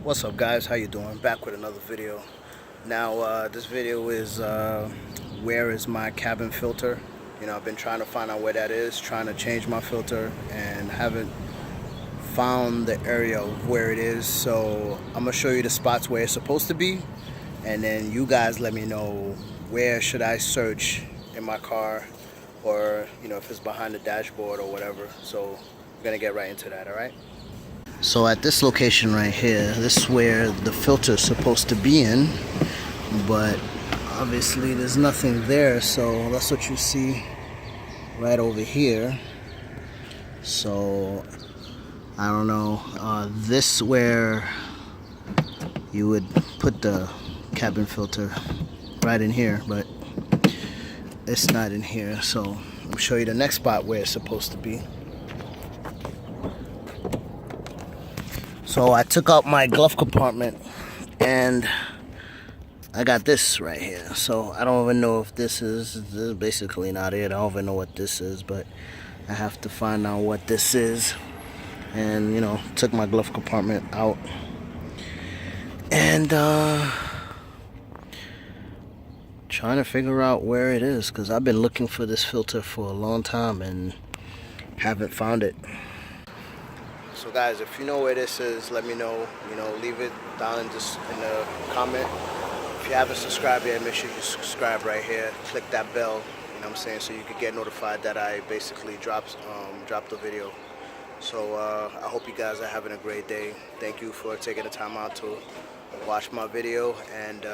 What's up, guys? How you doing? Back with another video. Now this video is where is my cabin filter. I've been trying to find out where that is, trying to change my filter, and haven't found the area of where it is. So I'm gonna show you the spots where it's supposed to be, and then you guys let me know where should I search in my car, or if it's behind the dashboard or whatever. So we're gonna get right into that. All right. So at this location right here, this is where the filter is supposed to be in, but obviously there's nothing there, so that's what you see right over here. So I don't know, this where you would put the cabin filter, right in here, but it's not in here. So I'll show you the next spot where it's supposed to be. So I took out my glove compartment and I got this right here. So I don't even know if this is basically not it. I don't even know what this is, but I have to find out what this is. And took my glove compartment out and trying to figure out where it is, because I've been looking for this filter for a long time and haven't found it. So guys, if you know where this is, let me know. Leave it down in the comment. If you haven't subscribed yet, make sure you subscribe right here. Click that bell, so you can get notified that I basically dropped the video. So I hope you guys are having a great day. Thank you for taking the time out to watch my video, and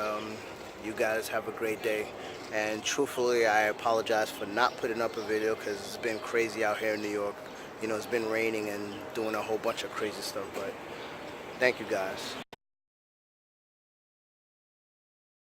you guys have a great day. And truthfully, I apologize for not putting up a video, because it's been crazy out here in New York. It's been raining and doing a whole bunch of crazy stuff, but thank you guys.